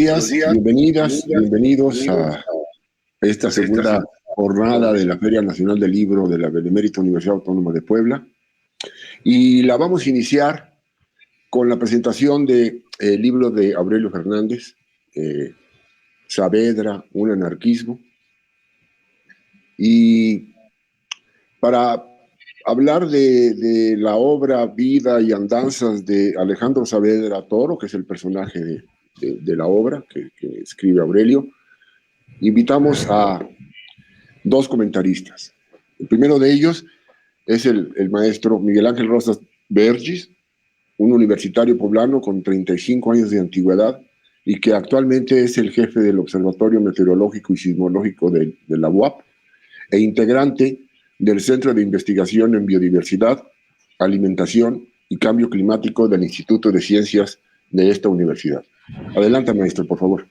días, bienvenidas, bienvenidos a esta segunda jornada de la Feria Nacional del Libro de la Benemérita Universidad Autónoma de Puebla. Y la vamos a iniciar con la presentación del libro de Aurelio Fernández, Saavedra, un anarquismo. Y para hablar de la obra, vida y andanzas de Alejandro Saavedra Toro, que es el personaje de la obra que escribe Aurelio, invitamos a dos comentaristas. El primero de ellos es el maestro Miguel Ángel Rosas Bergis, un universitario poblano con 35 años de antigüedad y que actualmente es el jefe del Observatorio Meteorológico y Sismológico de la UAP e integrante del Centro de Investigación en Biodiversidad, Alimentación y Cambio Climático del Instituto de Ciencias de esta universidad. Adelante, maestro, por favor.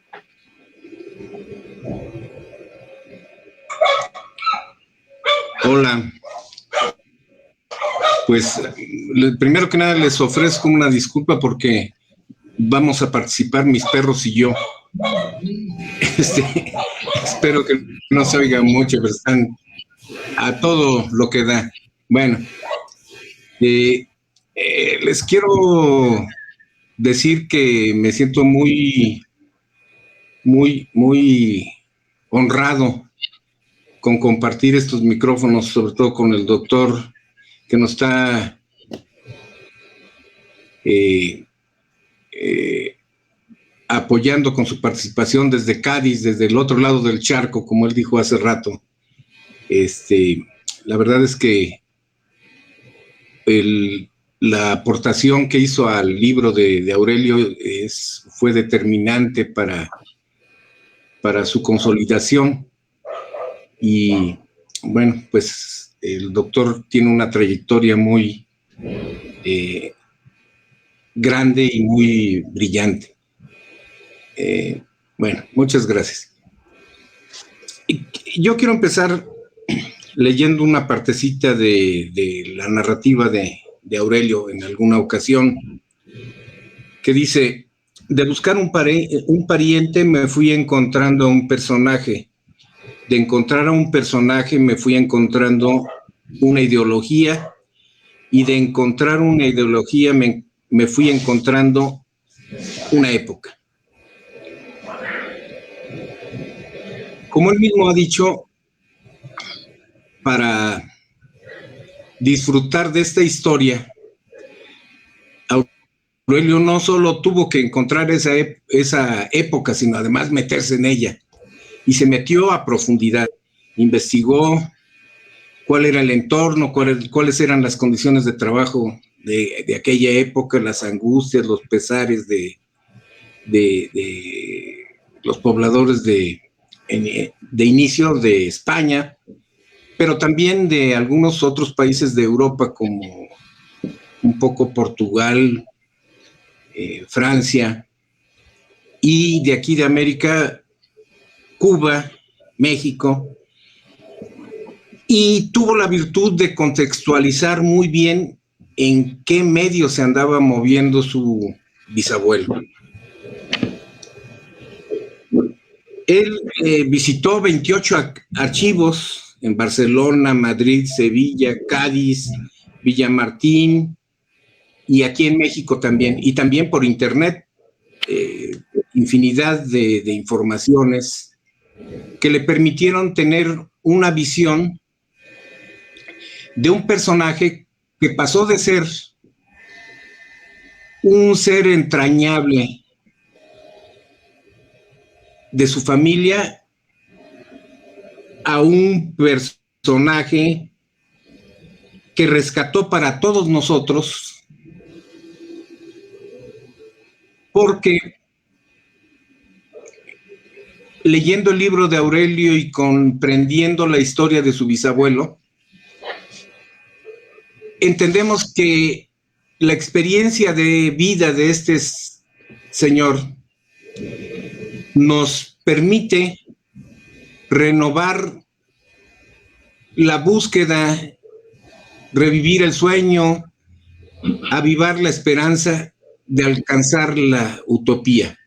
Hola. Pues, primero que nada les ofrezco una disculpa porque vamos a participar mis perros y yo. Espero que no se oiga mucho, pero están a todo lo que da. Bueno, les quiero decir que me siento muy honrado con compartir estos micrófonos, sobre todo con el doctor que nos está apoyando con su participación desde Cádiz, desde el otro lado del charco, como él dijo hace rato. La verdad es que la aportación que hizo al libro de Aurelio fue determinante para su consolidación. Y bueno, pues el doctor tiene una trayectoria muy grande y muy brillante. Bueno, muchas gracias. Yo quiero empezar leyendo una partecita de la narrativa de Aurelio en alguna ocasión, que dice: de buscar un pariente me fui encontrando a un personaje, de encontrar a un personaje me fui encontrando una ideología, y de encontrar una ideología me fui encontrando una época. Como él mismo ha dicho, para disfrutar de esta historia, Aurelio no solo tuvo que encontrar esa época, sino además meterse en ella. Y se metió a profundidad, investigó cuál era el entorno, cuáles eran las condiciones de trabajo de aquella época, las angustias, los pesares de los pobladores de inicio de España, pero también de algunos otros países de Europa, como un poco Portugal, Francia, y de aquí de América, Cuba, México, y tuvo la virtud de contextualizar muy bien en qué medio se andaba moviendo su bisabuelo. Él visitó 28 archivos en Barcelona, Madrid, Sevilla, Cádiz, Villamartín, y aquí en México también, y también por internet, infinidad de informaciones que le permitieron tener una visión de un personaje que pasó de ser un ser entrañable de su familia a un personaje que rescató para todos nosotros, porque leyendo el libro de Aurelio y comprendiendo la historia de su bisabuelo, entendemos que la experiencia de vida de este señor nos permite renovar la búsqueda, revivir el sueño, avivar la esperanza de alcanzar la utopía.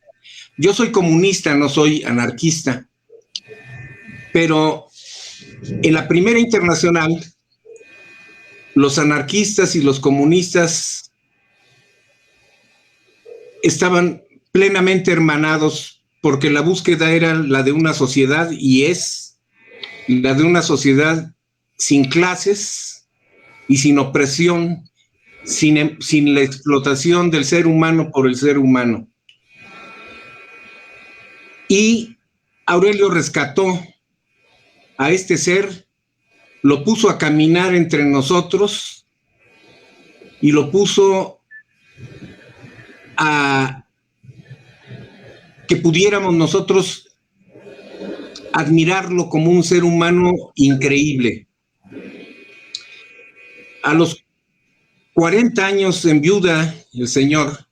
Yo soy comunista, no soy anarquista, pero en la Primera Internacional, los anarquistas y los comunistas estaban plenamente hermanados porque la búsqueda era la de una sociedad, y es la de una sociedad sin clases y sin opresión, sin la explotación del ser humano por el ser humano. Y Aurelio rescató a este ser, lo puso a caminar entre nosotros y lo puso a que pudiéramos nosotros admirarlo como un ser humano increíble. A los 40 años enviuda el señor,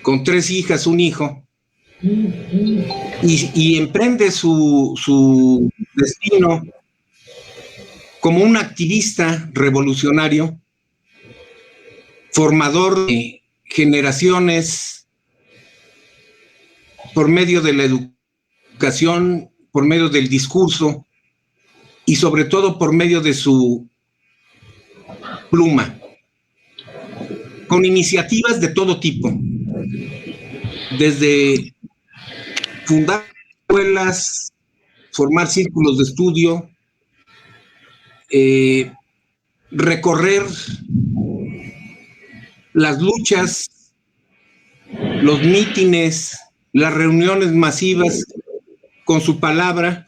con 3 hijas, un hijo, y emprende su destino como un activista revolucionario, formador de generaciones por medio de la educación, por medio del discurso y sobre todo por medio de su pluma, con iniciativas de todo tipo, desde fundar escuelas, formar círculos de estudio, recorrer las luchas, los mítines, las reuniones masivas con su palabra,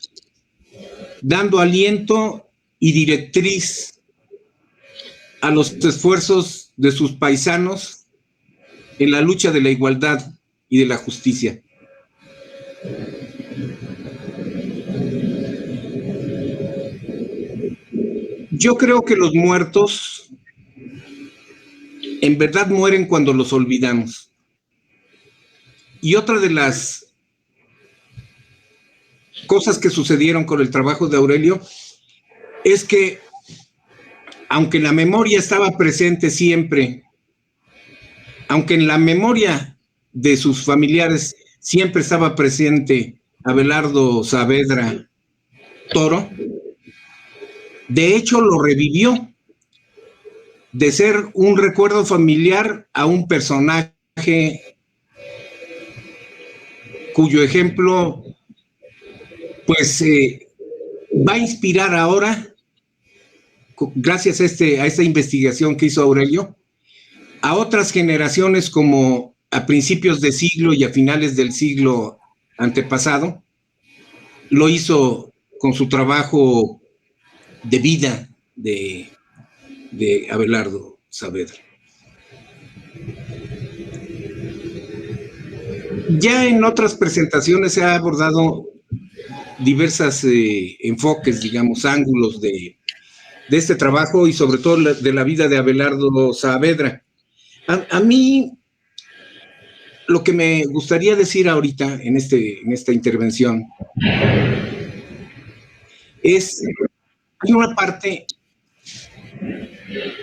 dando aliento y directriz a los esfuerzos de sus paisanos en la lucha de la igualdad y de la justicia. Yo creo que los muertos en verdad mueren cuando los olvidamos. Y otra de las cosas que sucedieron con el trabajo de Aurelio es que, aunque la memoria estaba presente siempre, aunque en la memoria de sus familiares siempre estaba presente Abelardo Saavedra Toro, de hecho lo revivió, de ser un recuerdo familiar a un personaje cuyo ejemplo pues va a inspirar ahora, gracias a esta investigación que hizo Aurelio, a otras generaciones, como a principios de siglo y a finales del siglo antepasado. Lo hizo con su trabajo de vida de Abelardo Saavedra. Ya en otras presentaciones se ha abordado diversos enfoques, digamos, ángulos de este trabajo y sobre todo de la vida de Abelardo Saavedra. A mí, lo que me gustaría decir ahorita en esta intervención es, hay una parte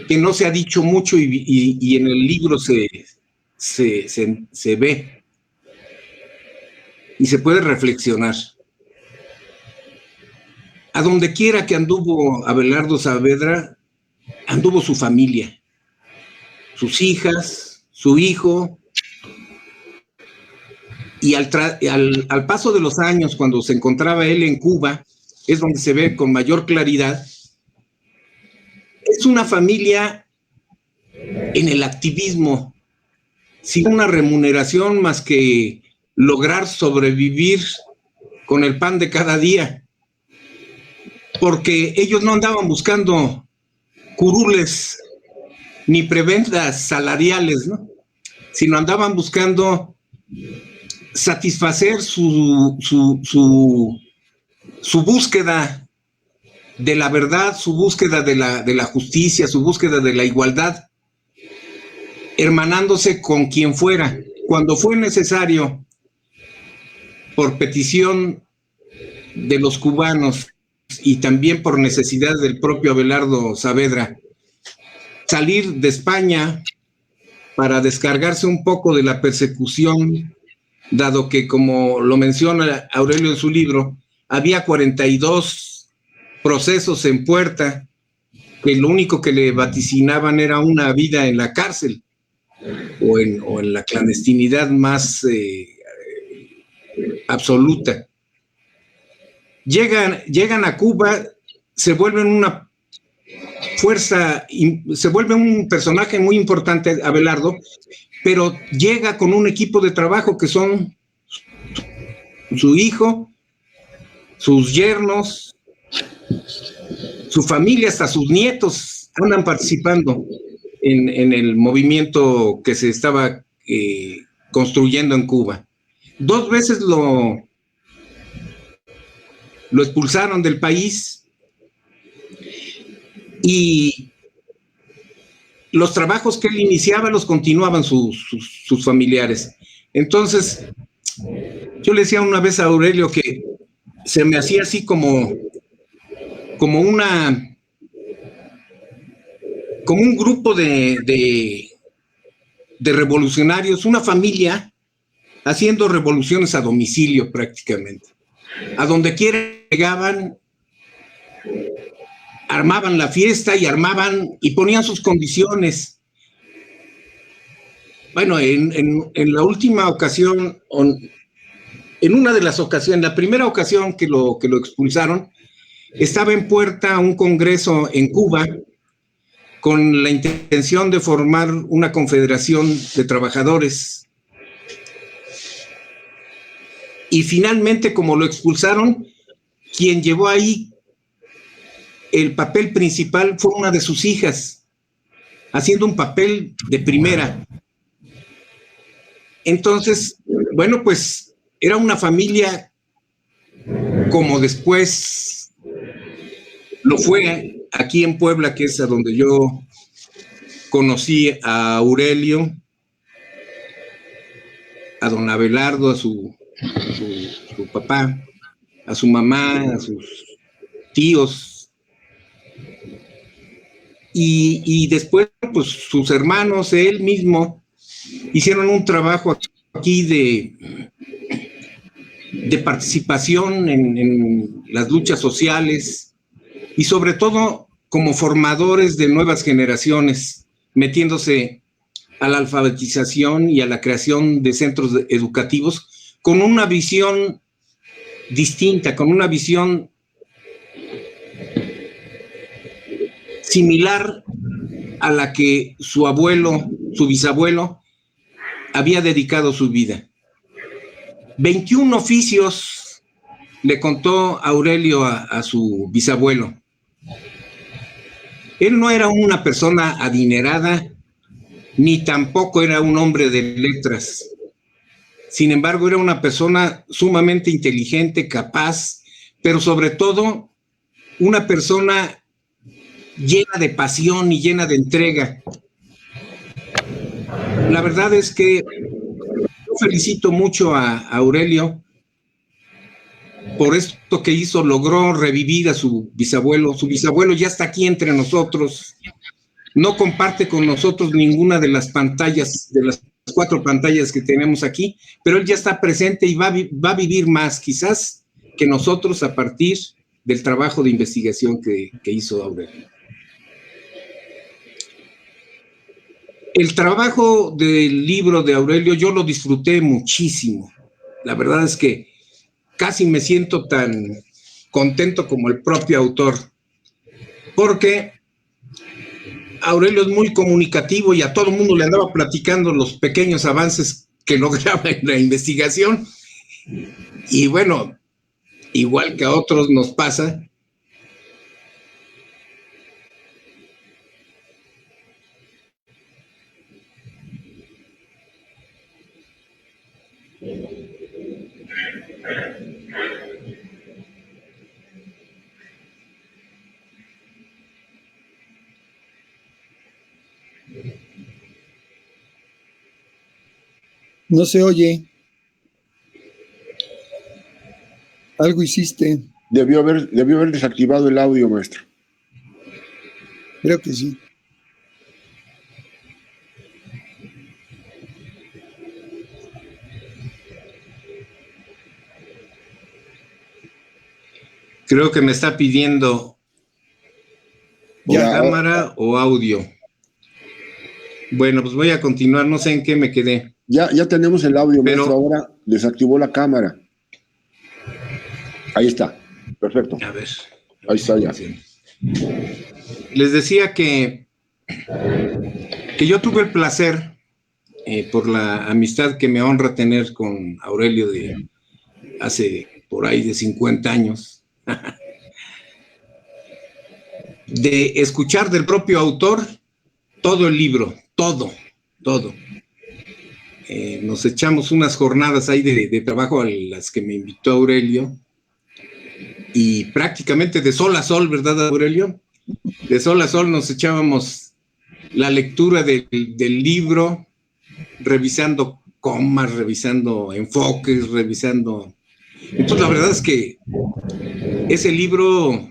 que no se ha dicho mucho y en el libro se ve y se puede reflexionar. A donde quiera que anduvo Abelardo Saavedra, anduvo su familia, sus hijas, su hijo, y al paso de los años, cuando se encontraba él en Cuba, es donde se ve con mayor claridad. Es una familia en el activismo, sin una remuneración más que lograr sobrevivir con el pan de cada día, porque ellos no andaban buscando curules ni prebendas salariales, ¿no? Sino andaban buscando satisfacer su búsqueda de la verdad, su búsqueda de la justicia, su búsqueda de la igualdad, hermanándose con quien fuera, cuando fue necesario, por petición de los cubanos y también por necesidad del propio Abelardo Saavedra, salir de España para descargarse un poco de la persecución dado que, como lo menciona Aurelio en su libro, había 42 procesos en puerta, que lo único que le vaticinaban era una vida en la cárcel o en la clandestinidad más absoluta. Llegan a Cuba, se vuelven una fuerza, se vuelve un personaje muy importante, Abelardo, pero llega con un equipo de trabajo que son su hijo, sus yernos, su familia, hasta sus nietos andan participando en el movimiento que se estaba construyendo en Cuba. 2 veces lo expulsaron del país y los trabajos que él iniciaba los continuaban sus familiares. Entonces, yo le decía una vez a Aurelio que se me hacía así como un grupo de revolucionarios, una familia haciendo revoluciones a domicilio prácticamente. A donde quiera llegaban, armaban la fiesta y ponían sus condiciones. Bueno, en la última ocasión, en una de las ocasiones, la primera ocasión que lo expulsaron, estaba en puerta un congreso en Cuba con la intención de formar una confederación de trabajadores. Y finalmente, como lo expulsaron, quien llevó ahí el papel principal fue una de sus hijas, haciendo un papel de primera. Entonces, bueno, pues era una familia como después lo fue aquí en Puebla, que es a donde yo conocí a Aurelio, a don Abelardo, a su papá, a su mamá, a sus tíos, y después, pues sus hermanos, él mismo, hicieron un trabajo aquí de participación en las luchas sociales y sobre todo como formadores de nuevas generaciones, metiéndose a la alfabetización y a la creación de centros educativos con una visión distinta, con una visión similar a la que su abuelo, su bisabuelo, había dedicado su vida. 21 oficios le contó Aurelio a su bisabuelo. Él no era una persona adinerada, ni tampoco era un hombre de letras. Sin embargo, era una persona sumamente inteligente, capaz, pero sobre todo una persona llena de pasión y llena de entrega. La verdad es que yo felicito mucho a Aurelio por esto que hizo, logró revivir a su bisabuelo. Su bisabuelo ya está aquí entre nosotros, no comparte con nosotros ninguna de las pantallas, de las 4 pantallas que tenemos aquí, pero él ya está presente y va a vivir más, quizás, que nosotros a partir del trabajo de investigación que hizo Aurelio. El trabajo del libro de Aurelio yo lo disfruté muchísimo. La verdad es que casi me siento tan contento como el propio autor, porque Aurelio es muy comunicativo y a todo el mundo le andaba platicando los pequeños avances que lograba en la investigación. Y bueno, igual que a otros nos pasa, no se oye. Algo hiciste. Debió haber desactivado el audio, maestro. Creo que sí. Creo que me está pidiendo cámara o audio. Bueno, pues voy a continuar, no sé en qué me quedé. Ya tenemos el audio, maestro, ahora desactivó la cámara. Ahí está, perfecto. A ver. Ahí está ya. Les decía que yo tuve el placer, por la amistad que me honra tener con Aurelio de hace por ahí de 50 años, de escuchar del propio autor todo el libro, todo. Nos echamos unas jornadas ahí de trabajo a las que me invitó Aurelio, y prácticamente de sol a sol, ¿verdad, Aurelio? De sol a sol nos echábamos la lectura del libro, revisando comas, revisando enfoques, revisando... Entonces la verdad es que ese libro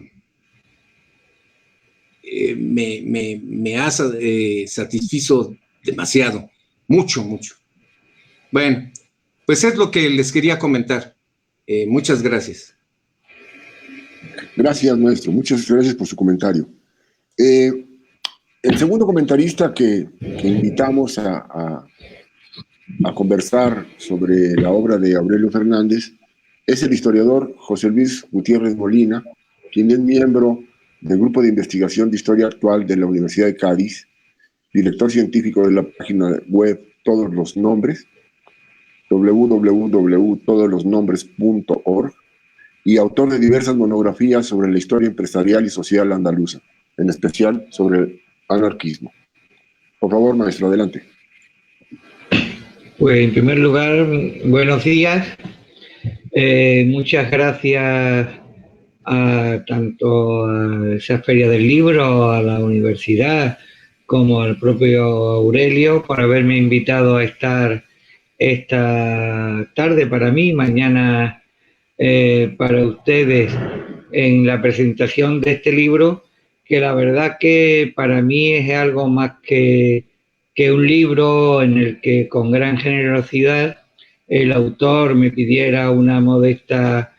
me ha satisfizo demasiado, mucho. Bueno, pues es lo que les quería comentar. Muchas gracias. Gracias, maestro. Muchas gracias por su comentario. El segundo comentarista que invitamos a conversar sobre la obra de Aurelio Fernández es el historiador José Luis Gutiérrez Molina, quien es miembro del Grupo de Investigación de Historia Actual de la Universidad de Cádiz, director científico de la página web Todos los Nombres, www.todoslosnombres.org, y autor de diversas monografías sobre la historia empresarial y social andaluza, en especial sobre el anarquismo. Por favor, maestro, adelante. Pues en primer lugar, buenos días. Muchas gracias tanto a esa Feria del Libro, a la universidad, como al propio Aurelio por haberme invitado a estar esta tarde para mí, mañana para ustedes, en la presentación de este libro, que la verdad que para mí es algo más que un libro en el que con gran generosidad el autor me pidiera una modesta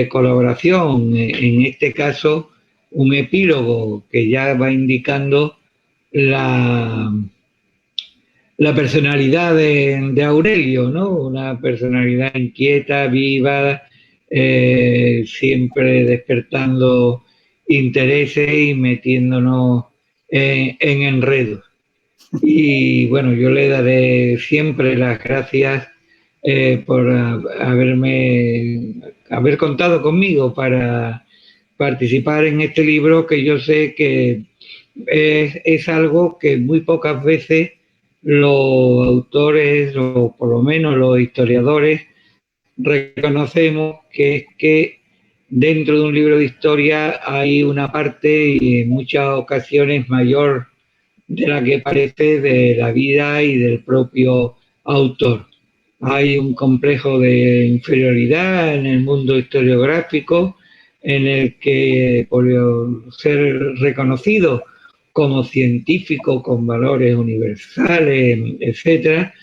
colaboración, en este caso un epílogo que ya va indicando la personalidad de Aurelio, ¿no? Una personalidad inquieta, viva, siempre despertando intereses y metiéndonos en enredos. Y bueno, yo le daré siempre las gracias por haber contado conmigo para participar en este libro, que yo sé que es algo que muy pocas veces los autores, o por lo menos los historiadores, reconocemos, que es que dentro de un libro de historia hay una parte, y en muchas ocasiones mayor de la que parece, de la vida y del propio autor. Hay un complejo de inferioridad en el mundo historiográfico, en el que, por ser reconocido como científico con valores universales, etcétera,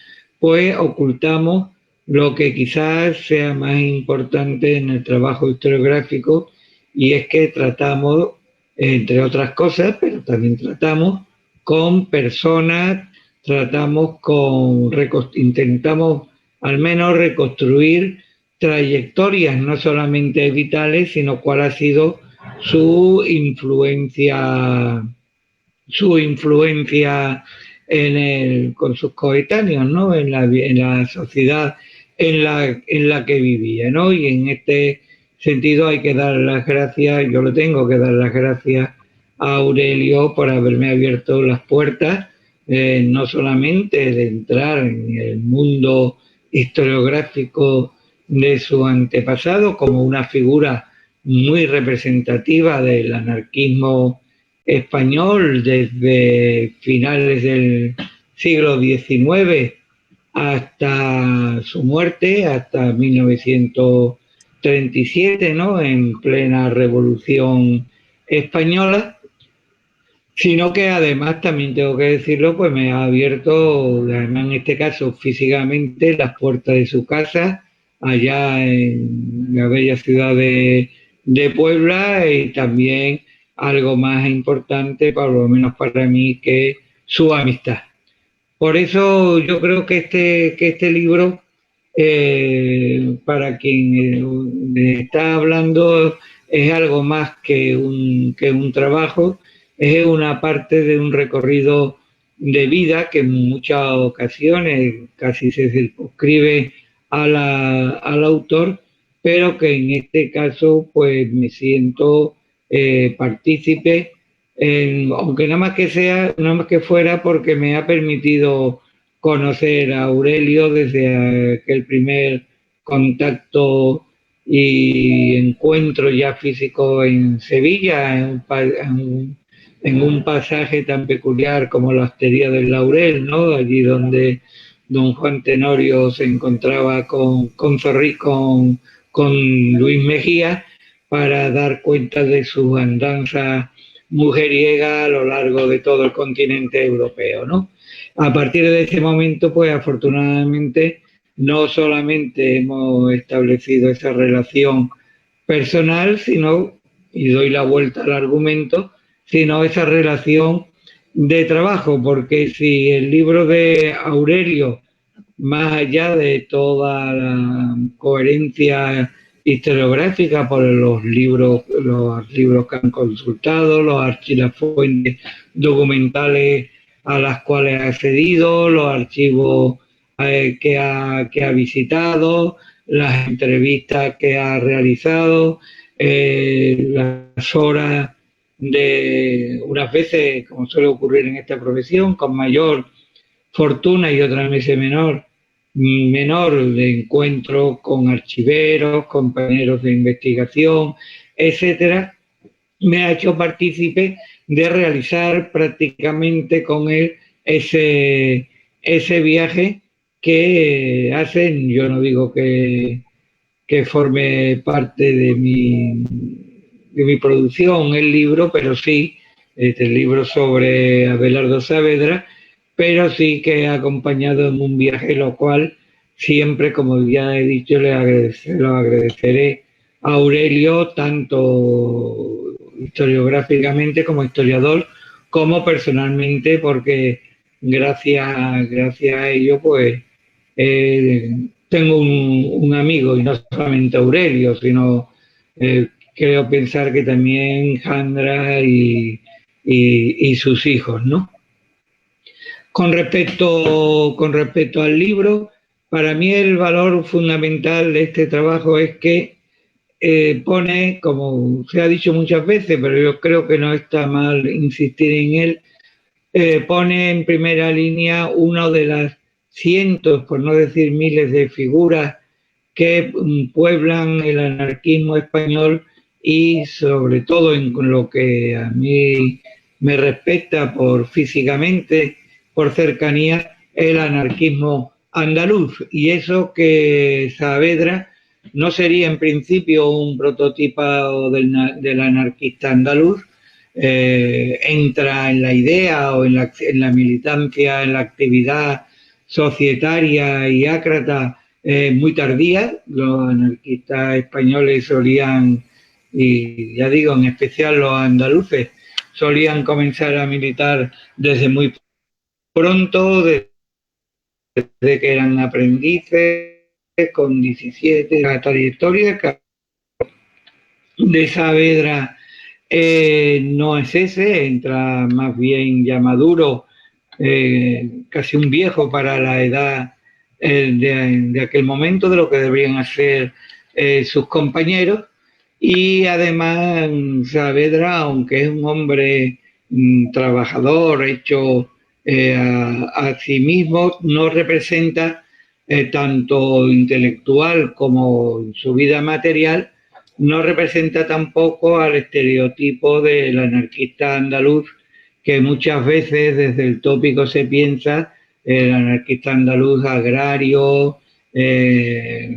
pues ocultamos lo que quizás sea más importante en el trabajo historiográfico, y es que tratamos, entre otras cosas, pero también tratamos con personas, intentamos al menos reconstruir trayectorias no solamente vitales, sino cuál ha sido su influencia con sus coetáneos, ¿no? En la sociedad en la que vivía, ¿no? Y en este sentido hay que dar las gracias, yo le tengo que dar las gracias a Aurelio por haberme abierto las puertas, no solamente de entrar en el mundo historiográfico de su antepasado como una figura muy representativa del anarquismo español desde finales del siglo XIX hasta su muerte, hasta 1937, ¿no? En plena Revolución Española, sino que además, también tengo que decirlo, pues me ha abierto, además en este caso físicamente, las puertas de su casa allá en la bella ciudad de de Puebla, y también algo más importante, por lo menos para mí, que su amistad. Por eso yo creo que este libro, para quien está hablando, es algo más que un trabajo, es una parte de un recorrido de vida que en muchas ocasiones casi se circunscribe al autor, pero que en este caso pues me siento partícipe, aunque nada más que fuera porque me ha permitido conocer a Aurelio desde aquel primer contacto y encuentro ya físico en Sevilla, en un pasaje tan peculiar como la Hostería del Laurel, ¿no? Allí donde don Juan Tenorio se encontraba con Luis Mejía para dar cuenta de sus andanzas mujeriega a lo largo de todo el continente europeo, ¿no? A partir de ese momento, pues afortunadamente, no solamente hemos establecido esa relación personal, sino, y doy la vuelta al argumento, sino esa relación de trabajo, porque si el libro de Aurelio, más allá de toda la coherencia historiográfica por los libros que han consultado, las fuentes documentales a las cuales ha accedido, los archivos que ha visitado, las entrevistas que ha realizado, las horas de unas veces, como suele ocurrir en esta profesión, con mayor fortuna y otras veces menor de encuentro con archiveros, compañeros de investigación, etcétera, me ha hecho partícipe de realizar prácticamente con él ese viaje que hacen, yo no digo que forme parte de mi producción el libro, pero sí, el libro sobre Abelardo Saavedra, pero sí que he acompañado en un viaje, lo cual siempre, como ya he dicho, lo agradeceré a Aurelio, tanto historiográficamente como historiador, como personalmente, porque gracias a ello, pues, tengo un amigo, y no solamente Aurelio, sino creo pensar que también Jandra y sus hijos, ¿no? Con respecto al libro, para mí el valor fundamental de este trabajo es que pone, como se ha dicho muchas veces, pero yo creo que no está mal insistir en él, pone en primera línea una de las cientos, por no decir miles, de figuras que pueblan el anarquismo español, y sobre todo en lo que a mí me respecta por físicamente, por cercanía, el anarquismo andaluz. Y eso que Saavedra no sería en principio un prototipo del anarquista andaluz, entra en la idea o en la militancia, en la actividad societaria y ácrata muy tardía. Los anarquistas españoles solían, y ya digo, en especial los andaluces, solían comenzar a militar desde muy pronto, desde que eran aprendices, con 17, la trayectoria de Saavedra no es ese, entra más bien ya maduro, casi un viejo para la edad de aquel momento, de lo que deberían hacer sus compañeros. Y además Saavedra, aunque es un hombre trabajador, hecho a sí mismo, no representa tanto intelectual como en su vida material, no representa tampoco al estereotipo del anarquista andaluz, que muchas veces desde el tópico se piensa el anarquista andaluz agrario,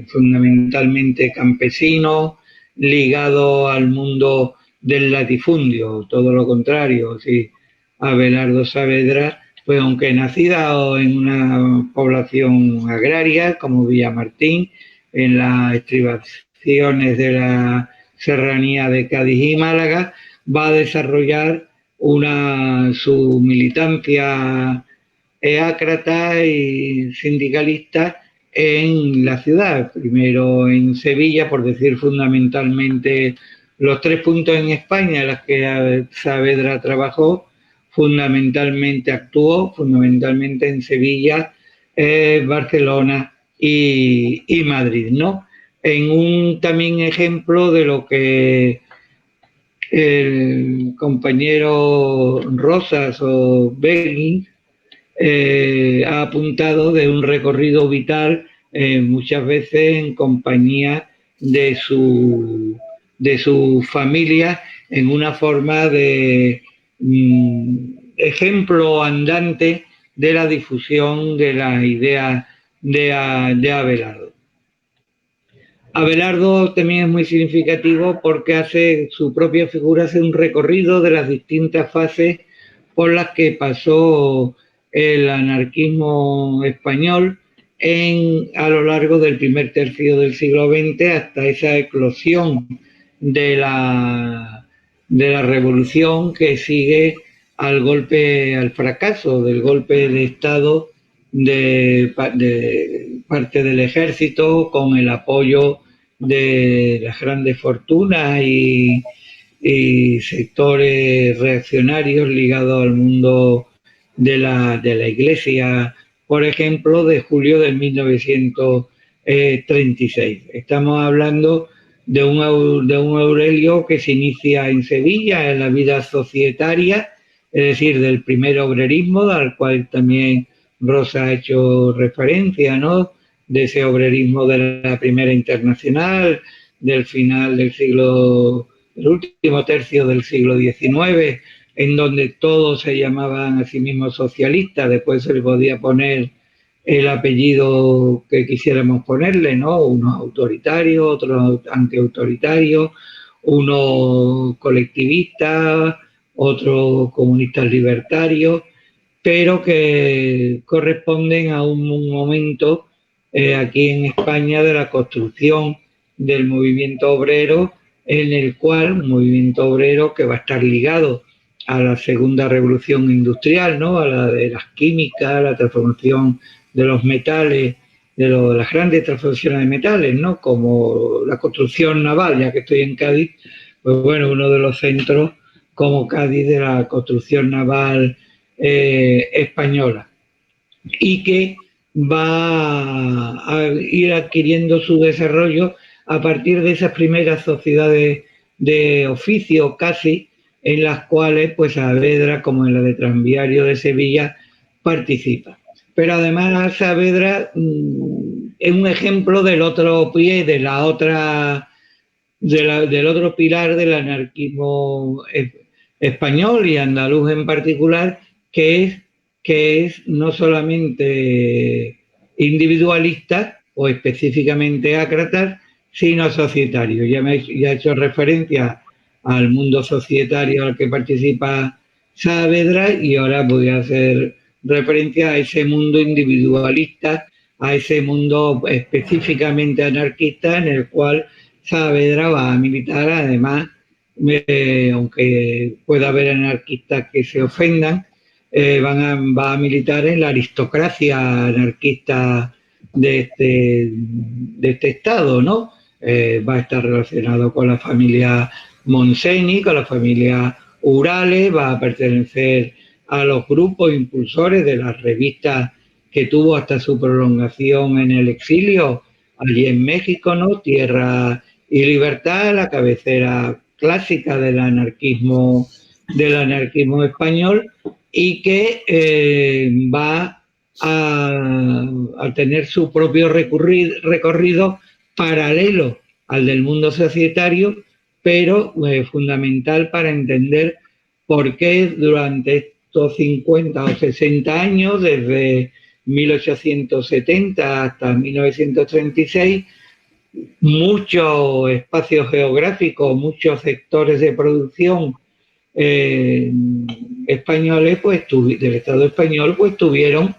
fundamentalmente campesino, ligado al mundo del latifundio. Todo lo contrario, sí. Abelardo Saavedra, pues aunque nacida en una población agraria como Villamartín, en las estribaciones de la serranía de Cádiz y Málaga, va a desarrollar su militancia ácrata y sindicalista en la ciudad. Primero en Sevilla, por decir fundamentalmente los 3 puntos en España en los que Saavedra trabajó, actuó fundamentalmente en Sevilla, Barcelona y Madrid, ¿no? En un también ejemplo de lo que el compañero Rosas o Begin ha apuntado de un recorrido vital, muchas veces en compañía de su familia, en una forma de ejemplo andante de la difusión de las ideas de Abelardo. Abelardo también es muy significativo porque su propia figura hace un recorrido de las distintas fases por las que pasó el anarquismo español a lo largo del primer tercio del siglo XX hasta esa eclosión de la revolución que sigue al fracaso del golpe de Estado de parte del ejército, con el apoyo de las grandes fortunas y sectores reaccionarios ligados al mundo de la Iglesia, por ejemplo, de julio de 1936. Estamos hablando de un Aurelio que se inicia en Sevilla, en la vida societaria, es decir, del primer obrerismo, al cual también Rosa ha hecho referencia, ¿no? De ese obrerismo de la Primera Internacional, del final del último tercio del siglo XIX, en donde todos se llamaban a sí mismos socialistas. Después se le podía poner el apellido que quisiéramos ponerle, ¿no? Unos autoritarios, otros antiautoritarios, unos colectivistas, otros comunistas libertarios, pero que corresponden a un momento aquí en España de la construcción del movimiento obrero, en el cual un movimiento obrero que va a estar ligado a la segunda revolución industrial, ¿no? A la de las químicas, a la transformación de los metales, de las grandes transformaciones de metales, ¿no? Como la construcción naval, ya que estoy en Cádiz, pues bueno, uno de los centros como Cádiz de la construcción naval española, y que va a ir adquiriendo su desarrollo a partir de esas primeras sociedades de oficio casi, en las cuales pues Saavedra, como en la de Tranviario de Sevilla, participa. Pero además Saavedra es un ejemplo del otro pie, del otro pilar del anarquismo español y andaluz en particular, que es no solamente individualista o específicamente ácrata, sino societario. Ya he hecho referencia al mundo societario al que participa Saavedra, y ahora voy a hacer referencia a ese mundo individualista, a ese mundo específicamente anarquista en el cual Saavedra va a militar. Además, aunque pueda haber anarquistas que se ofendan, va a militar en la aristocracia anarquista de este estado, ¿no? Va a estar relacionado con la familia Monseni, con la familia Urales, va a pertenecer a los grupos impulsores de las revistas que tuvo hasta su prolongación en el exilio allí en México, ¿no? Tierra y Libertad, la cabecera clásica del anarquismo español, y que va a tener su propio recorrido paralelo al del mundo societario, pero fundamental para entender por qué durante estos 50 o 60 años, desde 1870 hasta 1936, muchos espacios geográficos, muchos sectores de producción españoles, pues del Estado español, pues estuvieron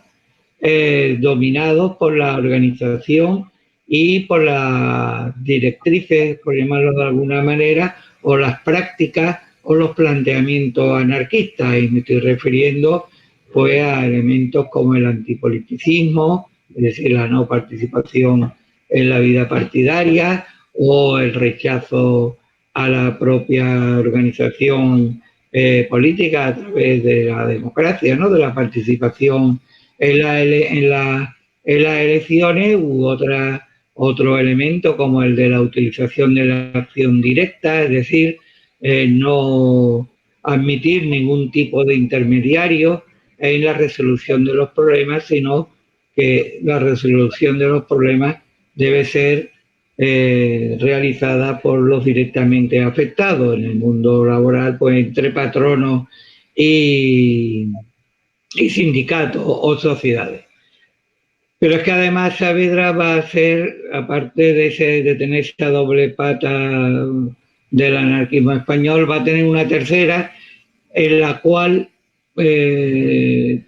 dominados por la organización y por las directrices, por llamarlo de alguna manera, o las prácticas o los planteamientos anarquistas. Y me estoy refiriendo pues a elementos como el antipoliticismo, es decir, la no participación en la vida partidaria, o el rechazo a la propia organización política a través de la democracia, ¿no? De la participación en las elecciones, u otro elemento como el de la utilización de la acción directa, es decir, no admitir ningún tipo de intermediario en la resolución de los problemas, sino que la resolución de los problemas debe ser realizada por los directamente afectados. En el mundo laboral, pues entre patronos y sindicatos o sociedades. Pero es que además Saavedra va a ser, aparte de tener esa doble pata del anarquismo español, va a tener una tercera en la cual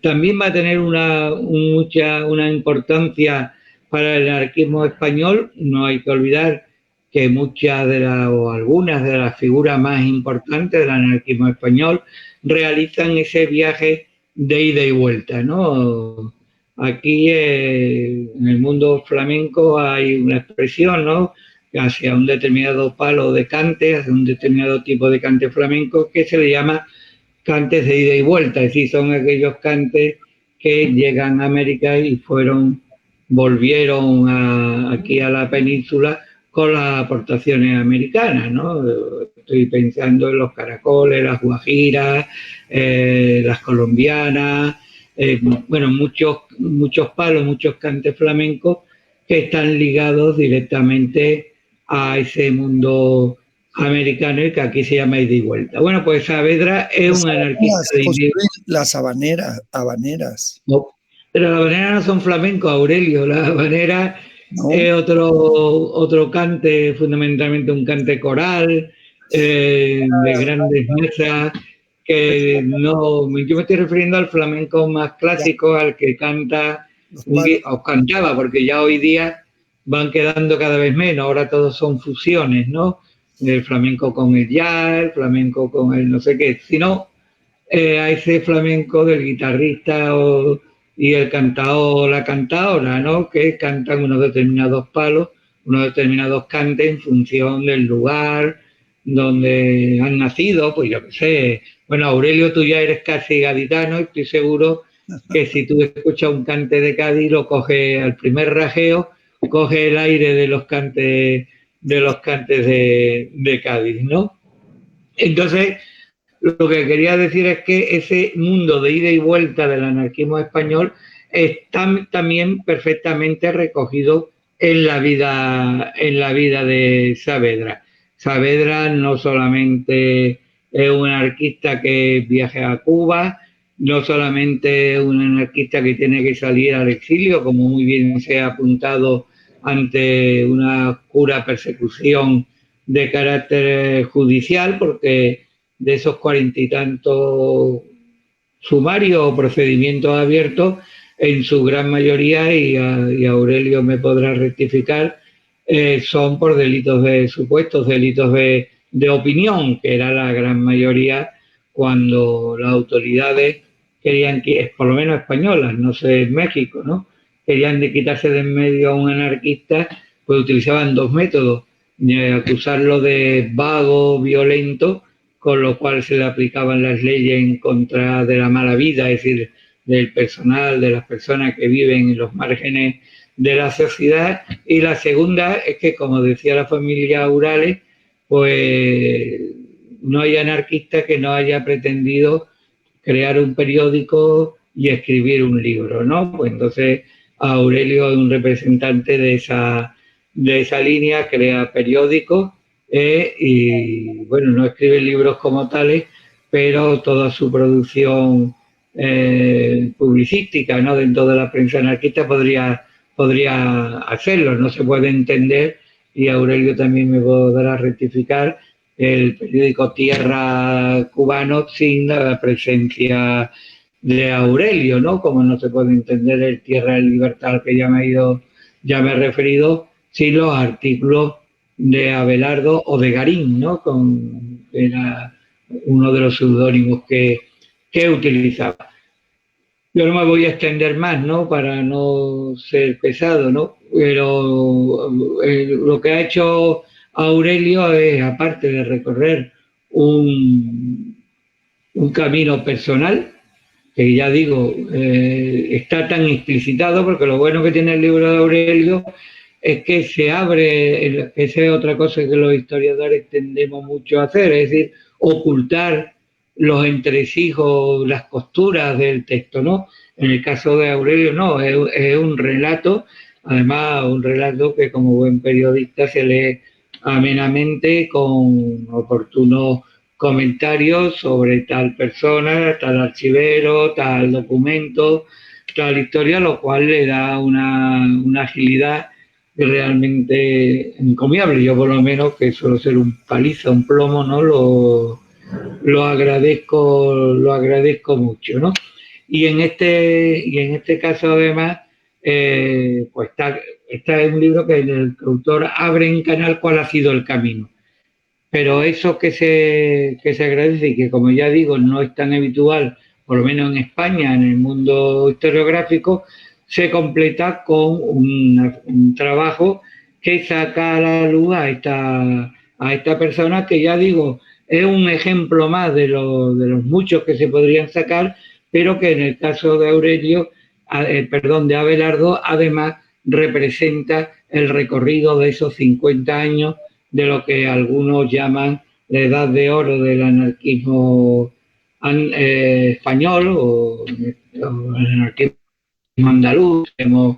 también va a tener una importancia para el anarquismo español. No hay que olvidar que algunas de las figuras más importantes del anarquismo español realizan ese viaje de ida y vuelta, ¿no? Aquí en el mundo flamenco hay una expresión, ¿no?, hacia un determinado palo de cante, hacia un determinado tipo de cante flamenco que se le llama cantes de ida y vuelta, es decir, son aquellos cantes que llegan a América y volvieron aquí a la península con las aportaciones americanas, ¿no? Estoy pensando en los caracoles, las guajiras, las colombianas, bueno, muchos palos, muchos cantes flamencos que están ligados directamente a ese mundo americano y que aquí se llama ida y vuelta. Bueno, pues Saavedra es un anarquista de ida y vuelta. Las habaneras. No, pero las habaneras no son flamencos, Aurelio. La habanera es otro cante, fundamentalmente un cante coral, de grandes mesas, que no, yo me estoy refiriendo al flamenco más clásico, al que canta, os cantaba, porque ya hoy día van quedando cada vez menos, ahora todos son fusiones, ¿no? El flamenco con el jazz, el flamenco con el no sé qué, sino a ese flamenco del guitarrista y el cantador o la cantadora, ¿no?, que cantan unos determinados palos, unos determinados cantes en función del lugar donde han nacido. Pues yo qué sé, bueno, Aurelio, tú ya eres casi gaditano, estoy seguro que si tú escuchas un cante de Cádiz, lo coges al primer rajeo, coge el aire de los cantes de Cádiz, ¿no? Entonces, lo que quería decir es que ese mundo de ida y vuelta del anarquismo español está también perfectamente recogido en la vida de Saavedra. Saavedra no solamente es un anarquista que viaja a Cuba, no solamente es un anarquista que tiene que salir al exilio, como muy bien se ha apuntado, ante una oscura persecución de carácter judicial, porque de esos 40 y tantos sumarios o procedimientos abiertos, en su gran mayoría, y Aurelio me podrá rectificar, son por supuestos delitos de opinión, que era la gran mayoría cuando las autoridades querían, por lo menos españolas, no sé, en México, ¿no?, querían quitarse de en medio a un anarquista, pues utilizaban dos métodos: acusarlo de vago, violento, con lo cual se le aplicaban las leyes en contra de la mala vida, es decir, del personal, de las personas que viven en los márgenes de la sociedad. Y la segunda es que, como decía la familia Urales, pues no hay anarquista que no haya pretendido crear un periódico y escribir un libro, ¿no? Pues entonces Aurelio es un representante de esa línea, crea periódicos, y bueno, no escribe libros como tales, pero toda su producción publicística, ¿no?, dentro de la prensa anarquista podría hacerlo. No se puede entender, y Aurelio también me podrá rectificar, el periódico Tierra cubano sin la presencia de Aurelio, ¿no? Como no se puede entender el Tierra de Libertad, al que ya me he referido, sin los artículos de Abelardo o de Garín, ¿no? Era uno de los seudónimos que utilizaba. Yo no me voy a extender más, ¿no? Para no ser pesado, ¿no? Pero lo que ha hecho Aurelio es, aparte de recorrer un camino personal, que ya digo, está tan explicitado, porque lo bueno que tiene el libro de Aurelio es que se abre, esa es otra cosa que los historiadores tendemos mucho a hacer, es decir, ocultar los entresijos, las costuras del texto, ¿no? En el caso de Aurelio no, es un relato, además un relato que como buen periodista se lee amenamente con oportunos comentarios sobre tal persona, tal archivero, tal documento, tal historia, lo cual le da una agilidad realmente encomiable. Yo por lo menos, que suelo ser un paliza, un plomo, ¿no? Lo agradezco mucho, ¿no? Y en este caso además, pues está en un libro que el autor abre en canal cuál ha sido el camino. Pero eso que se agradece y que, como ya digo, no es tan habitual, por lo menos en España, en el mundo historiográfico, se completa con un trabajo que saca a la luz a esta persona que, ya digo, es un ejemplo más de los muchos que se podrían sacar, pero que en el caso de de Abelardo, además representa el recorrido de esos 50 años de lo que algunos llaman la edad de oro del anarquismo español o el anarquismo andaluz, podemos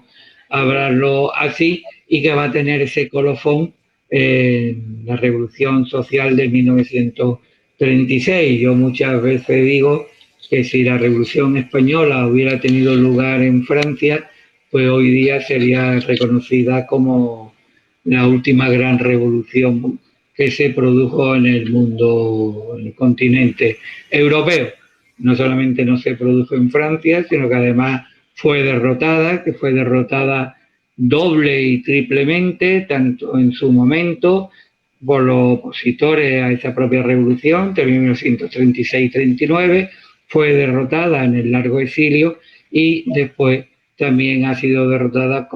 hablarlo así, y que va a tener ese colofón en la Revolución Social de 1936. Yo muchas veces digo que si la Revolución Española hubiera tenido lugar en Francia, pues hoy día sería reconocida como la última gran revolución que se produjo en el mundo, en el continente europeo. No solamente no se produjo en Francia, sino que además fue derrotada doble y triplemente, tanto en su momento por los opositores a esa propia revolución, de 1936-39, fue derrotada en el largo exilio y después también ha sido derrotada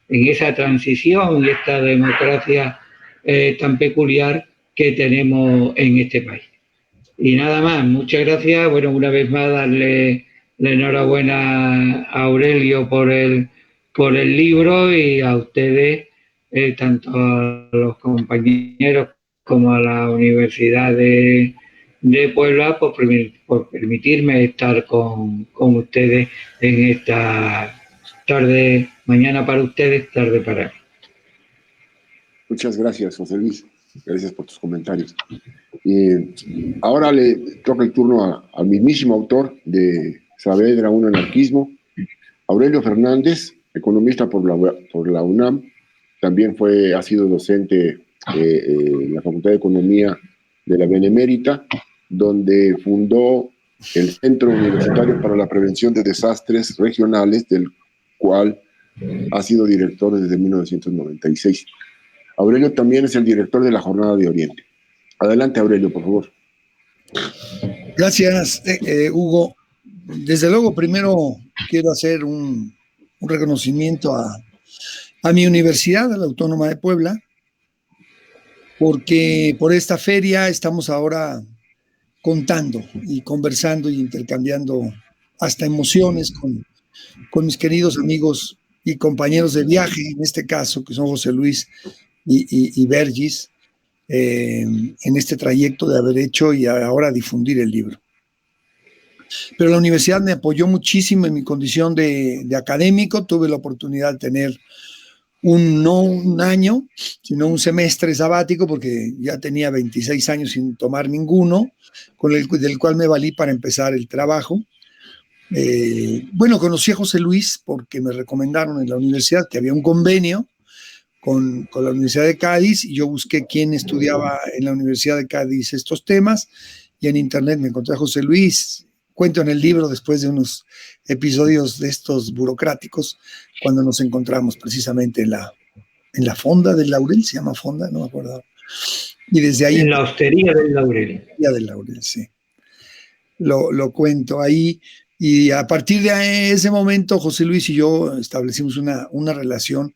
en esa transición y esta democracia tan peculiar que tenemos en este país. Y nada más, muchas gracias. Bueno, una vez más darle la enhorabuena a Aurelio por el libro, y a ustedes, tanto a los compañeros como a la Universidad de Puebla, por permitirme estar con ustedes en esta tarde, mañana para ustedes, tarde para mí. Muchas gracias, José Luis. Gracias por tus comentarios. Ahora le toca el turno al mismísimo autor de Saavedra, un anarquismo, Aurelio Fernández, economista por la UNAM. También ha sido docente en la Facultad de Economía de la Benemérita, donde fundó el Centro Universitario para la Prevención de Desastres Regionales, del cual ha sido director desde 1996. Aurelio también es el director de la Jornada de Oriente. Adelante, Aurelio, por favor. Gracias, Hugo. Desde luego, primero quiero hacer un reconocimiento a mi universidad, a la Autónoma de Puebla, porque por esta feria estamos ahora contando y conversando y intercambiando hasta emociones con mis queridos amigos y compañeros de viaje, en este caso, que son José Luis y Vergis, en este trayecto de haber hecho y ahora difundir el libro. Pero la universidad me apoyó muchísimo en mi condición de académico. Tuve la oportunidad de tener no un año, sino un semestre sabático, porque ya tenía 26 años sin tomar ninguno, del cual me valí para empezar el trabajo. Conocí a José Luis porque me recomendaron en la universidad que había un convenio con la Universidad de Cádiz, y yo busqué quién estudiaba en la Universidad de Cádiz estos temas, y en internet me encontré a José Luis. Cuento en el libro, después de unos episodios de estos burocráticos, cuando nos encontramos precisamente en la en la Fonda del Laurel, se llama Fonda, no me acuerdo. Y desde ahí... En la Hostería del Laurel. Del Laurel, sí. Lo cuento ahí. Y a partir de ese momento, José Luis y yo establecimos una relación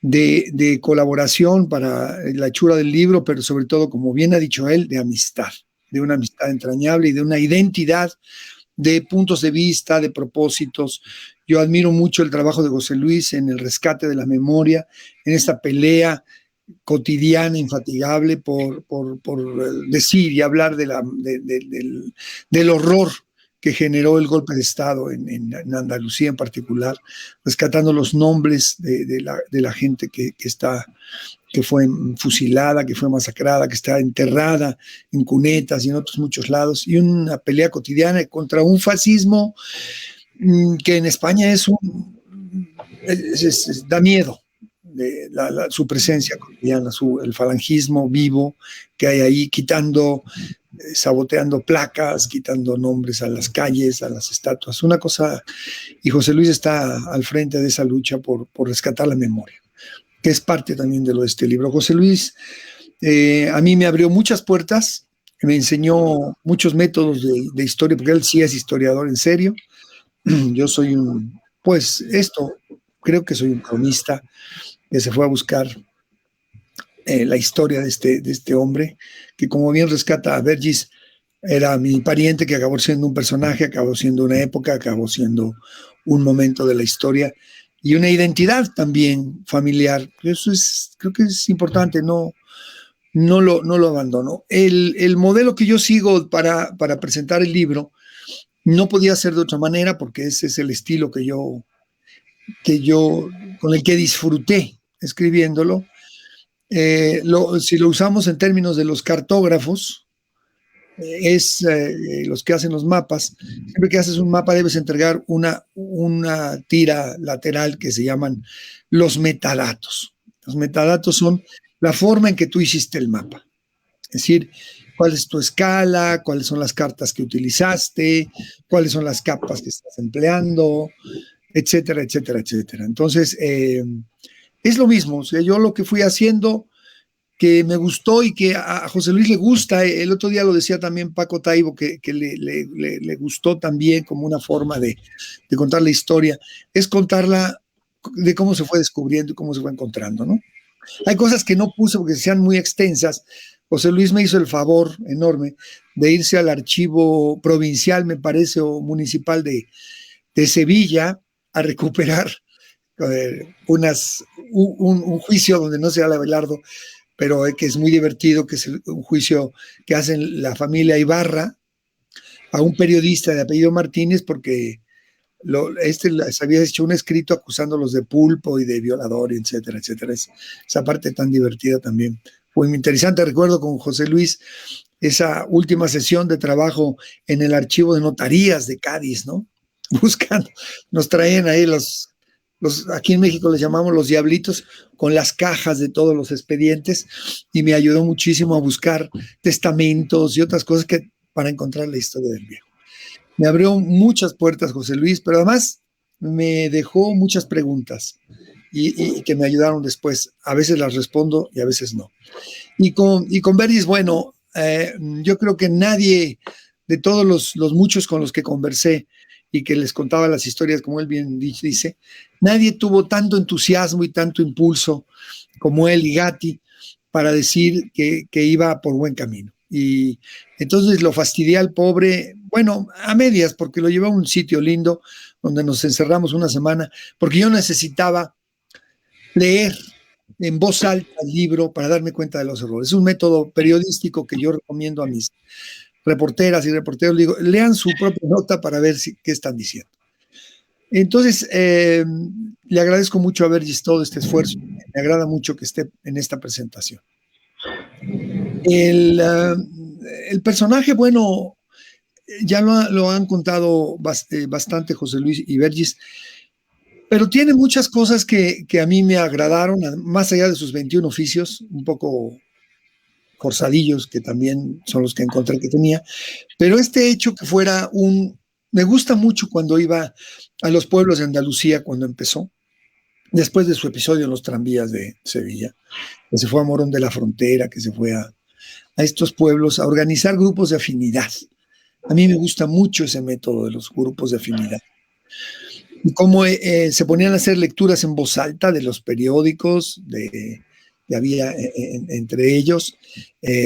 de colaboración para la hechura del libro, pero sobre todo, como bien ha dicho él, de amistad, de una amistad entrañable y de una identidad de puntos de vista, de propósitos. Yo admiro mucho el trabajo de José Luis en el rescate de la memoria, en esta pelea cotidiana, infatigable, por decir y hablar del horror que generó el golpe de Estado en Andalucía en particular, rescatando los nombres de la gente que fue fusilada, que fue masacrada, que está enterrada en cunetas y en otros muchos lados, y una pelea cotidiana contra un fascismo que en España da miedo. Su presencia cotidiana, el falangismo vivo que hay ahí, saboteando placas, quitando nombres a las calles, a las estatuas, una cosa, y José Luis está al frente de esa lucha por rescatar la memoria, que es parte también de lo de este libro. José Luis a mí me abrió muchas puertas, me enseñó muchos métodos de historia, porque él sí es historiador en serio. Yo soy creo que soy un cronista que se fue a buscar la historia de este hombre, que como bien rescata a Vergis, era mi pariente, que acabó siendo un personaje, acabó siendo una época, acabó siendo un momento de la historia y una identidad también familiar. Eso creo que es importante, no lo abandono. El modelo que yo sigo para presentar el libro no podía ser de otra manera, porque ese es el estilo con el que disfruté escribiéndolo. Si lo usamos en términos de los cartógrafos, los que hacen los mapas. Siempre que haces un mapa debes entregar una tira lateral que se llaman los metadatos. Los metadatos son la forma en que tú hiciste el mapa. Es decir, cuál es tu escala, cuáles son las cartas que utilizaste, cuáles son las capas que estás empleando, etcétera, etcétera, etcétera. Entonces, es lo mismo. O sea, yo lo que fui haciendo, que me gustó y que a José Luis le gusta, el otro día lo decía también Paco Taibo, que le gustó también como una forma de contar la historia, es contarla de cómo se fue descubriendo y cómo se fue encontrando, ¿no? Hay cosas que no puse porque sean muy extensas. José Luis me hizo el favor enorme de irse al archivo provincial, me parece, o municipal de Sevilla, a recuperar un juicio donde no se habla Abelardo, pero que es muy divertido, que es un juicio que hacen la familia Ibarra a un periodista de apellido Martínez, porque se había hecho un escrito acusándolos de pulpo y de violador, etcétera, etcétera. Esa parte tan divertida también fue muy interesante. Recuerdo con José Luis esa última sesión de trabajo en el archivo de notarías de Cádiz, ¿no? Buscando, nos traían ahí aquí en México les llamamos los diablitos, con las cajas de todos los expedientes, y me ayudó muchísimo a buscar testamentos y otras cosas para encontrar la historia del viejo. Me abrió muchas puertas José Luis, pero además me dejó muchas preguntas y que me ayudaron después. A veces las respondo y a veces no. Y con Vergis, bueno, yo creo que nadie, de todos los muchos con los que conversé y que les contaba las historias, como él bien dice, nadie tuvo tanto entusiasmo y tanto impulso como él y Gatti para decir que iba por buen camino. Y entonces lo fastidié al pobre, bueno, a medias, porque lo llevé a un sitio lindo donde nos encerramos una semana, porque yo necesitaba leer en voz alta el libro para darme cuenta de los errores. Es un método periodístico que yo recomiendo a mis reporteras y reporteros. Le digo, lean su propia nota para ver qué están diciendo. Entonces, le agradezco mucho a Vergis todo este esfuerzo. Me agrada mucho que esté en esta presentación. El personaje, bueno, ya lo han contado bastante José Luis y Vergis, pero tiene muchas cosas que a mí me agradaron, más allá de sus 21 oficios, un poco forzadillos, que también son los que encontré que tenía, pero este hecho que fuera me gusta mucho cuando iba a los pueblos de Andalucía cuando empezó, después de su episodio en los tranvías de Sevilla, que se fue a Morón de la Frontera, que se fue a estos pueblos a organizar grupos de afinidad. A mí me gusta mucho ese método de los grupos de afinidad. Y cómo se ponían a hacer lecturas en voz alta de los periódicos, que había entre ellos,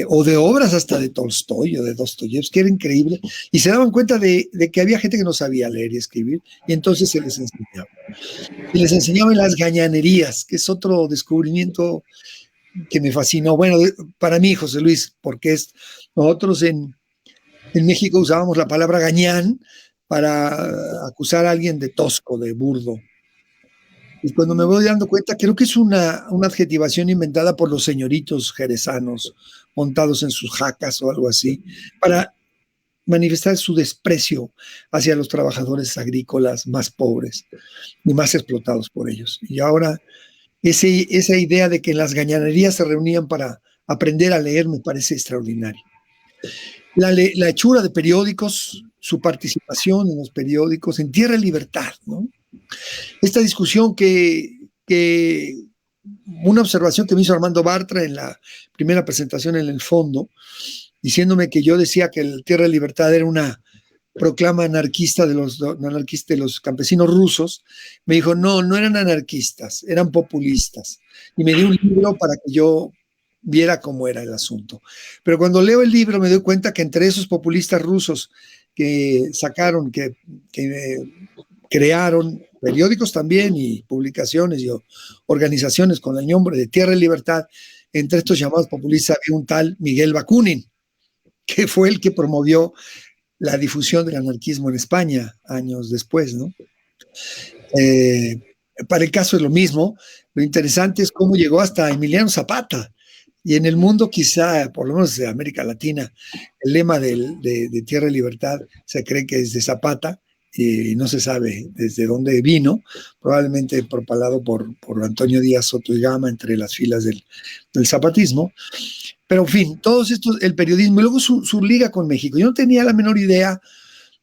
o de obras hasta de Tolstoy o de Dostoyevsky, era increíble. Y se daban cuenta de que había gente que no sabía leer y escribir, y entonces se les enseñaba. Y les enseñaban las gañanerías, que es otro descubrimiento que me fascinó. Bueno, para mí, José Luis, porque nosotros en México usábamos la palabra gañán para acusar a alguien de tosco, de burdo. Y cuando me voy dando cuenta, creo que es una adjetivación inventada por los señoritos jerezanos montados en sus jacas o algo así, para manifestar su desprecio hacia los trabajadores agrícolas más pobres y más explotados por ellos. Y ahora esa idea de que en las gañanerías se reunían para aprender a leer me parece extraordinario. La hechura de periódicos, su participación en los periódicos, en Tierra y Libertad, ¿no? Esta discusión una observación que me hizo Armando Bartra en la primera presentación en el fondo, diciéndome que yo decía que el Tierra y Libertad era una proclama anarquista de los campesinos rusos. Me dijo, no eran anarquistas, eran populistas. Y me dio un libro para que yo viera cómo era el asunto. Pero cuando leo el libro me doy cuenta que entre esos populistas rusos que sacaron, que crearon periódicos también y publicaciones y organizaciones con el nombre de Tierra y Libertad, entre estos llamados populistas había un tal Miguel Bakunin, que fue el que promovió la difusión del anarquismo en España años después, ¿no? Para el caso es lo mismo. Lo interesante es cómo llegó hasta Emiliano Zapata. Y en el mundo, quizá, por lo menos de América Latina, el lema de Tierra y Libertad se cree que es de Zapata y no se sabe desde dónde vino, probablemente propalado por Antonio Díaz Soto y Gama entre las filas del zapatismo. Pero en fin, todos estos, el periodismo y luego su liga con México. Yo no tenía la menor idea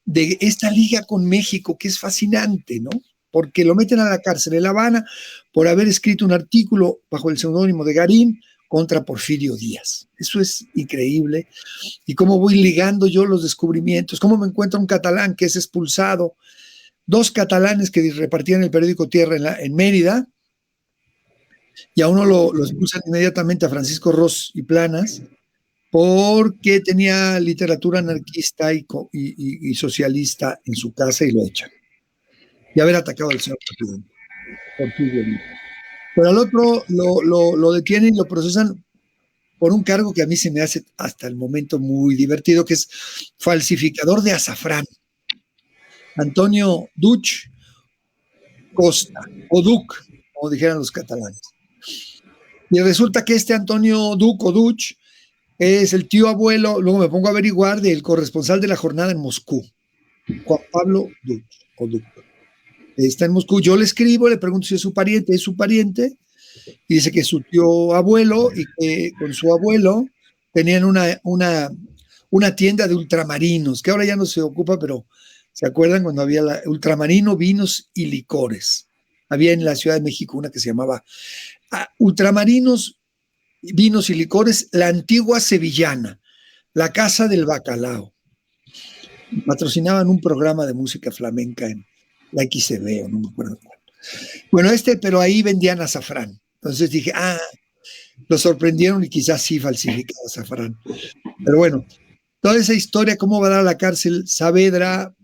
de esta liga con México, que es fascinante, ¿no? Porque lo meten a la cárcel en La Habana por haber escrito un artículo bajo el seudónimo de Garín contra Porfirio Díaz. Eso es increíble. Y cómo voy ligando yo los descubrimientos, cómo me encuentro un catalán que es expulsado, 2 catalanes que repartían el periódico Tierra en Mérida, y a uno lo expulsan inmediatamente, a Francisco Ros y Planas, porque tenía literatura anarquista y socialista en su casa y lo echan. Y haber atacado al señor Porfirio Díaz. Pero al otro lo detienen y lo procesan por un cargo que a mí se me hace hasta el momento muy divertido, que es falsificador de azafrán. Antonio Duch Costa, o Duc, como dijeran los catalanes. Y resulta que este Antonio Duc o Duch es el tío abuelo, luego me pongo a averiguar, del corresponsal de La Jornada en Moscú, Juan Pablo Duch o Duc. Está en Moscú, yo le escribo, le pregunto si es su pariente, y dice que es su tío abuelo y que con su abuelo tenían una tienda de ultramarinos, que ahora ya no se ocupa, pero ¿se acuerdan cuando había ultramarino, vinos y licores? Había en la Ciudad de México una que se llamaba Ultramarinos, Vinos y Licores, la antigua sevillana, la Casa del Bacalao. Patrocinaban un programa de música flamenca en la XCB, o no me acuerdo cuál. Bueno, pero ahí vendían azafrán. Entonces dije, lo sorprendieron y quizás sí falsificaba azafrán. Pero bueno, toda esa historia, cómo va a dar a la cárcel Saavedra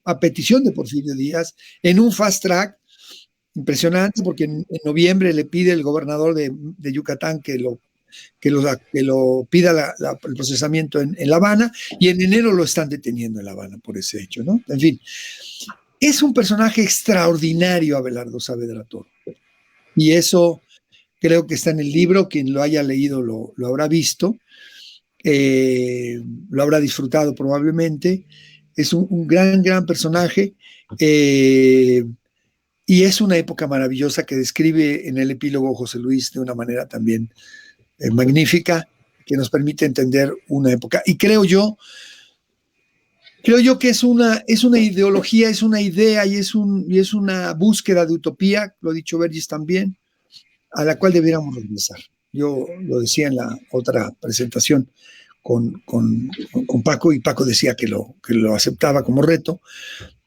a petición de Porfirio Díaz en un fast track impresionante, porque en noviembre le pide el gobernador de Yucatán que lo pida el procesamiento en La Habana, y en enero lo están deteniendo en La Habana por ese hecho, ¿no? En fin, es un personaje extraordinario, Abelardo Saavedra Toro. Y eso creo que está en el libro. Quien lo haya leído lo habrá visto, lo habrá disfrutado probablemente. Es un gran personaje, y es una época maravillosa que describe en el epílogo José Luis de una manera también magnífica, que nos permite entender una época. Y creo Creo yo que es una ideología, es una idea y es una búsqueda de utopía, lo ha dicho Vergis también, a la cual debiéramos regresar. Yo lo decía en la otra presentación con Paco, y Paco decía que lo aceptaba como reto.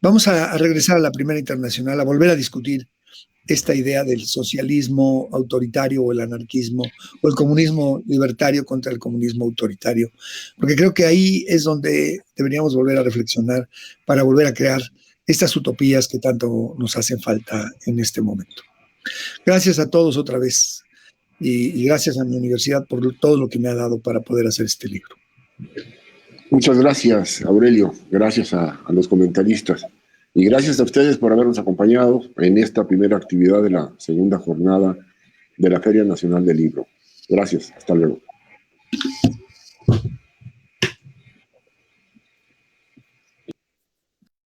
Vamos a regresar a la Primera Internacional, a volver a discutir esta idea del socialismo autoritario o el anarquismo o el comunismo libertario contra el comunismo autoritario, porque creo que ahí es donde deberíamos volver a reflexionar para volver a crear estas utopías que tanto nos hacen falta en este momento. Gracias a todos otra vez y gracias a mi universidad por todo lo que me ha dado para poder hacer este libro. Muchas gracias, Aurelio. Gracias a los comentaristas. Y gracias a ustedes por habernos acompañado en esta primera actividad de la segunda jornada de la Feria Nacional del Libro. Gracias. Hasta luego.